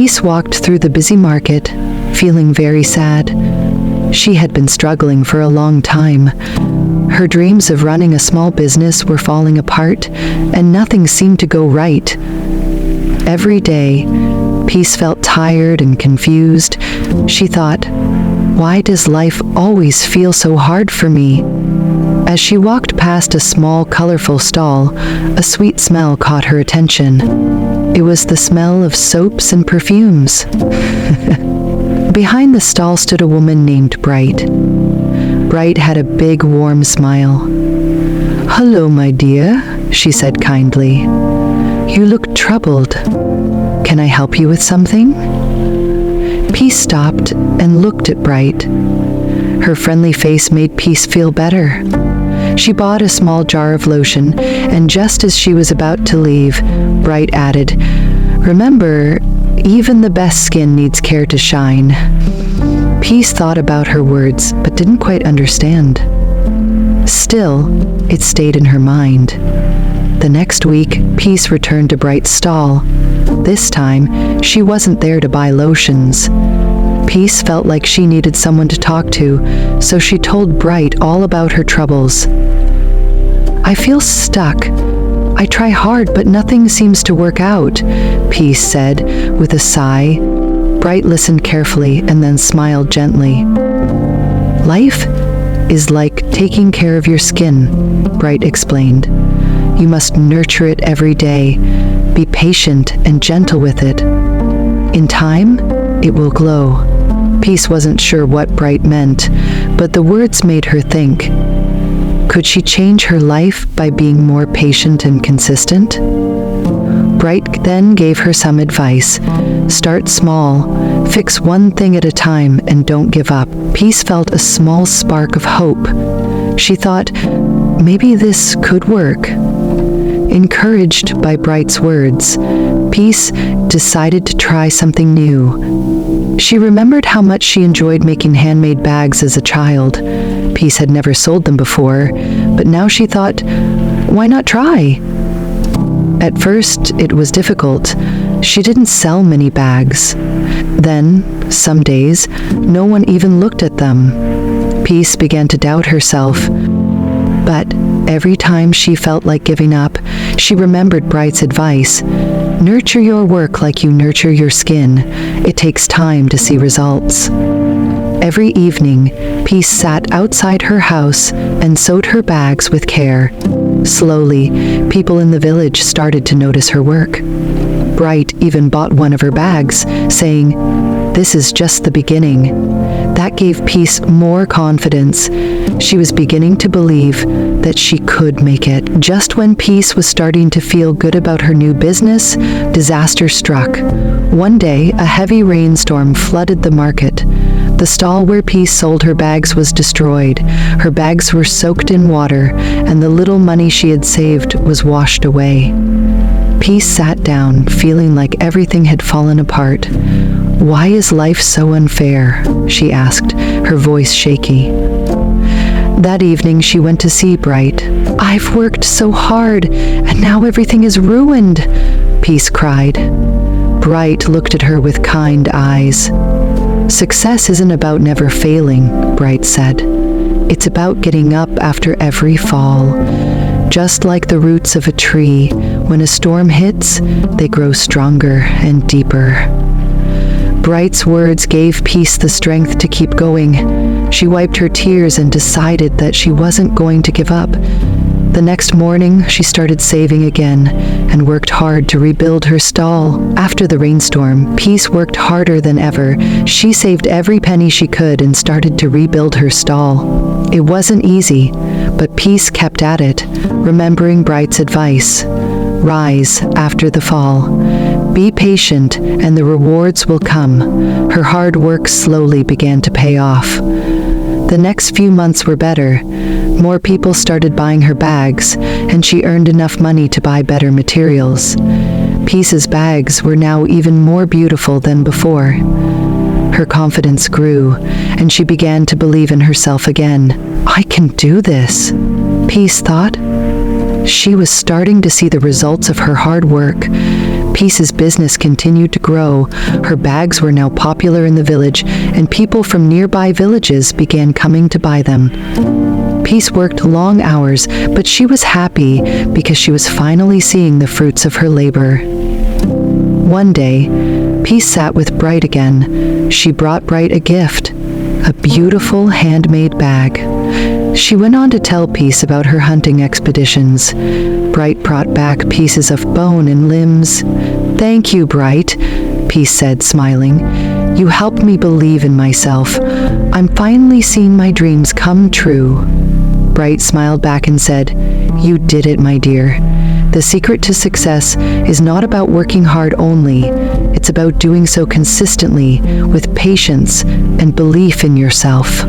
Peace walked through the busy market, feeling very sad. She had been struggling for a long time. Her dreams of running a small business were falling apart, and nothing seemed to go right. Every day, Peace felt tired and confused. She thought, "Why does life always feel so hard for me?" As she walked past a small, colorful stall, a sweet smell caught her attention. It was the smell of soaps and perfumes. Behind the stall stood a woman named Bright. Bright had a big, warm smile. "Hello, my dear," she said kindly. "You look troubled. Can I help you with something?" Peace stopped and looked at Bright. Her friendly face made Peace feel better. She bought a small jar of lotion, and just as she was about to leave, Bright added, "Remember, even the best skin needs care to shine." Peace thought about her words, but didn't quite understand. Still, it stayed in her mind. The next week, Peace returned to Bright's stall. This time, she wasn't there to buy lotions. Peace felt like she needed someone to talk to, so she told Bright all about her troubles. "I feel stuck. I try hard, but nothing seems to work out," Peace said with a sigh. Bright listened carefully and then smiled gently. "Life is like taking care of your skin," Bright explained. "You must nurture it every day. Be patient and gentle with it. In time, it will glow." Peace wasn't sure what Bright meant, but the words made her think. Could she change her life by being more patient and consistent? Bright then gave her some advice. Start small, fix one thing at a time, and don't give up. Peace felt a small spark of hope. She thought, maybe this could work. Encouraged by Bright's words, Peace decided to try something new. She remembered how much she enjoyed making handmade bags as a child. Peace had never sold them before, but now she thought, why not try? At first, it was difficult. She didn't sell many bags. Then, some days, no one even looked at them. Peace began to doubt herself. But every time she felt like giving up, she remembered Bright's advice. Nurture your work like you nurture your skin. It takes time to see results. Every evening, Peace sat outside her house and sewed her bags with care. Slowly, people in the village started to notice her work. Bright even bought one of her bags, saying, "This is just the beginning." That gave Peace more confidence. She was beginning to believe that she could make it. Just when Peace was starting to feel good about her new business, disaster struck. One day, a heavy rainstorm flooded the market. The stall where Peace sold her bags was destroyed. Her bags were soaked in water, and the little money she had saved was washed away. Peace sat down, feeling like everything had fallen apart. "Why is life so unfair?" she asked, her voice shaky. That evening, she went to see Bright. "I've worked so hard, and now everything is ruined," Peace cried. Bright looked at her with kind eyes. "Success isn't about never failing," Bright said. "It's about getting up after every fall. Just like the roots of a tree, when a storm hits, they grow stronger and deeper." Bright's words gave Peace the strength to keep going. She wiped her tears and decided that she wasn't going to give up. The next morning, she started saving again and worked hard to rebuild her stall. After the rainstorm, Peace worked harder than ever. She saved every penny she could and started to rebuild her stall. It wasn't easy, but Peace kept at it, remembering Bright's advice. Rise after the fall. Be patient, and the rewards will come. Her hard work slowly began to pay off. The next few months were better. More people started buying her bags, and she earned enough money to buy better materials. Peace's bags were now even more beautiful than before. Her confidence grew, and she began to believe in herself again. "I can do this," Peace thought. She was starting to see the results of her hard work. Peace's business continued to grow. Her bags were now popular in the village, and people from nearby villages began coming to buy them. Peace worked long hours, but she was happy because she was finally seeing the fruits of her labor. One day, Peace sat with Bright again. She brought Bright a gift, a beautiful handmade bag. She went on to tell Peace about her hunting expeditions. Bright brought back pieces of bone and limbs. "Thank you, Bright," Peace said, smiling. "You helped me believe in myself. I'm finally seeing my dreams come true." Bright smiled back and said, "You did it, my dear. The secret to success is not about working hard only. It's about doing so consistently, with patience and belief in yourself."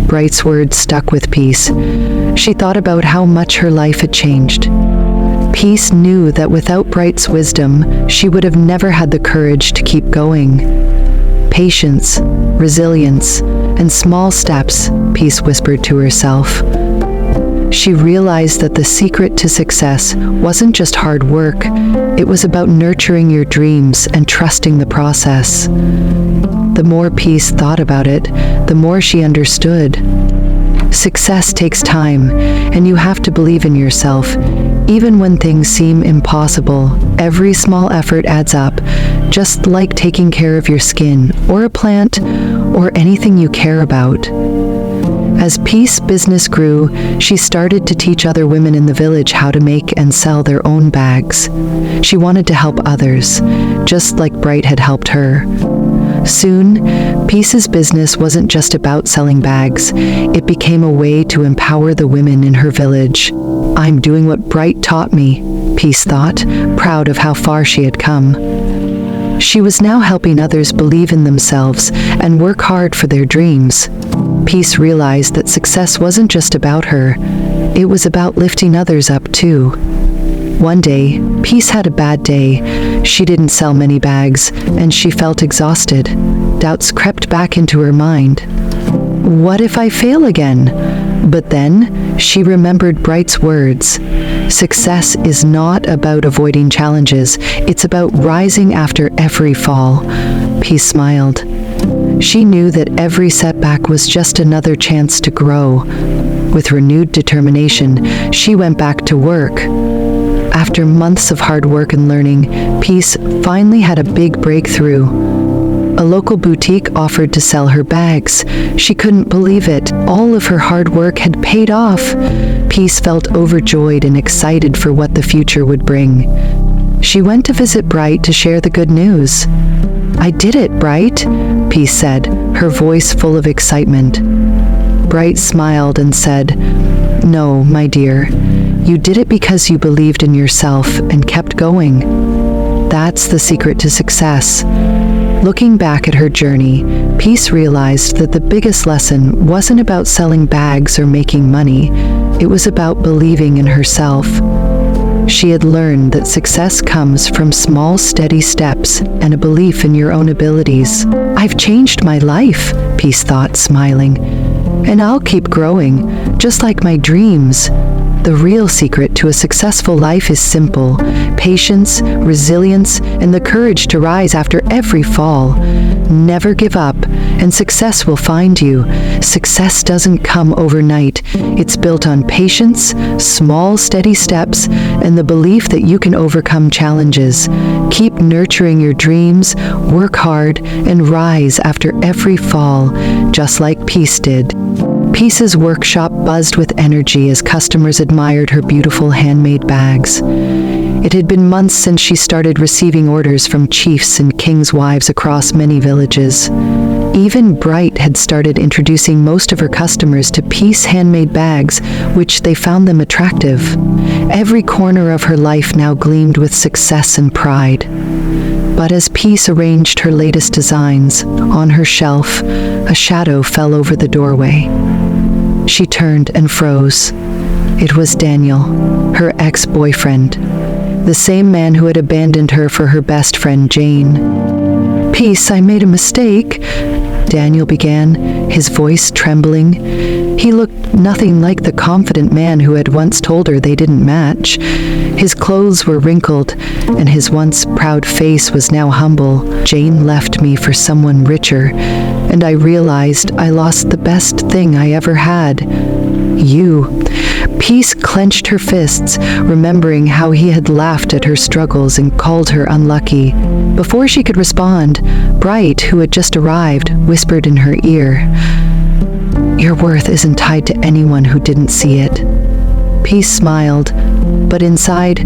Bright's words stuck with Peace. She thought about how much her life had changed. Peace knew that without Bright's wisdom, she would have never had the courage to keep going. "Patience, resilience, and small steps," Peace whispered to herself. She realized that the secret to success wasn't just hard work, it was about nurturing your dreams and trusting the process. The more Peace thought about it, the more she understood. Success takes time, and you have to believe in yourself. Even when things seem impossible, every small effort adds up, just like taking care of your skin, or a plant, or anything you care about. As Peace's business grew, she started to teach other women in the village how to make and sell their own bags. She wanted to help others, just like Bright had helped her. Soon, Peace's business wasn't just about selling bags. It became a way to empower the women in her village. "I'm doing what Bright taught me," Peace thought, proud of how far she had come. She was now helping others believe in themselves and work hard for their dreams. Peace realized that success wasn't just about her. It was about lifting others up too. One day, Peace had a bad day. She didn't sell many bags, and she felt exhausted. Doubts crept back into her mind. "What if I fail again?" But then, she remembered Bright's words. "Success is not about avoiding challenges, it's about rising after every fall." Peace smiled. She knew that every setback was just another chance to grow. With renewed determination, she went back to work. After months of hard work and learning, Peace finally had a big breakthrough. A local boutique offered to sell her bags. She couldn't believe it. All of her hard work had paid off. Peace felt overjoyed and excited for what the future would bring. She went to visit Bright to share the good news. "I did it, Bright," Peace said, her voice full of excitement. Bright smiled and said, "No, my dear. You did it because you believed in yourself and kept going. That's the secret to success." Looking back at her journey, Peace realized that the biggest lesson wasn't about selling bags or making money. It was about believing in herself. She had learned that success comes from small, steady steps and a belief in your own abilities. "I've changed my life," Peace thought, smiling. "And I'll keep growing, just like my dreams." The real secret to a successful life is simple: patience, resilience, and the courage to rise after every fall. Never give up, and success will find you. Success doesn't come overnight. It's built on patience, small, steady steps, and the belief that you can overcome challenges. Keep nurturing your dreams, work hard, and rise after every fall, just like Peace did. Peace's workshop buzzed with energy as customers admired her beautiful handmade bags. It had been months since she started receiving orders from chiefs and kings' wives across many villages. Even Bright had started introducing most of her customers to Peace handmade bags, which they found them attractive. Every corner of her life now gleamed with success and pride. But as Peace arranged her latest designs on her shelf, a shadow fell over the doorway. She turned and froze. It was Daniel, her ex-boyfriend, the same man who had abandoned her for her best friend Jane. "Peace, I made a mistake," Daniel began, his voice trembling. He looked nothing like the confident man who had once told her they didn't match. His clothes were wrinkled, and his once proud face was now humble. Jane left me for someone richer, and I realized I lost the best thing I ever had. You. Peace clenched her fists, remembering how he had laughed at her struggles and called her unlucky. Before she could respond, Bright, who had just arrived, whispered in her ear, "Your worth isn't tied to anyone who didn't see it." Peace smiled, but inside,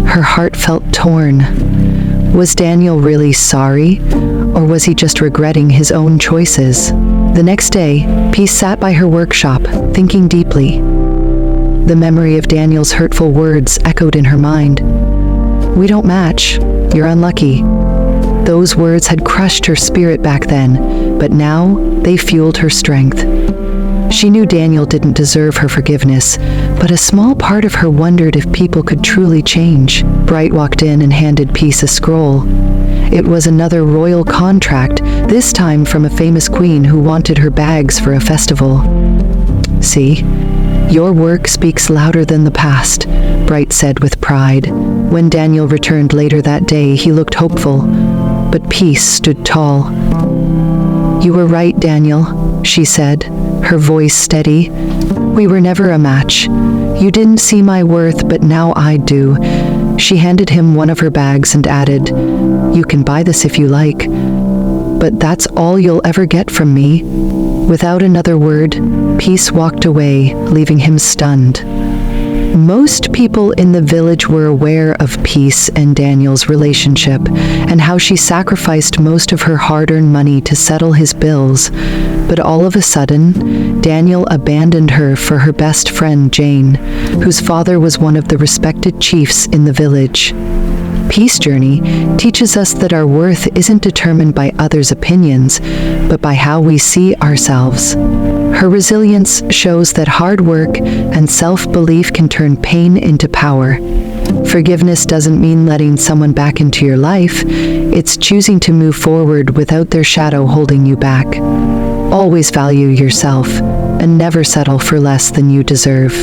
her heart felt torn. Was Daniel really sorry, or was he just regretting his own choices? The next day, Peace sat by her workshop, thinking deeply. The memory of Daniel's hurtful words echoed in her mind. "We don't match. You're unlucky." Those words had crushed her spirit back then, but now they fueled her strength. She knew Daniel didn't deserve her forgiveness, but a small part of her wondered if people could truly change. Bright walked in and handed Peace a scroll. It was another royal contract, this time from a famous queen who wanted her bags for a festival. "See? Your work speaks louder than the past," Bright said with pride. When Daniel returned later that day, he looked hopeful, but Peace stood tall. "You were right, Daniel," she said, her voice steady. "We were never a match. You didn't see my worth, but now I do." She handed him one of her bags and added, "You can buy this if you like, but that's all you'll ever get from me." Without another word, Peace walked away, leaving him stunned. Most people in the village were aware of Peace and Daniel's relationship and how she sacrificed most of her hard-earned money to settle his bills. But all of a sudden, Daniel abandoned her for her best friend Jane, whose father was one of the respected chiefs in the village. Peace Journey teaches us that our worth isn't determined by others' opinions, but by how we see ourselves. Her resilience shows that hard work and self-belief can turn pain into power. Forgiveness doesn't mean letting someone back into your life. It's choosing to move forward without their shadow holding you back. Always value yourself and never settle for less than you deserve.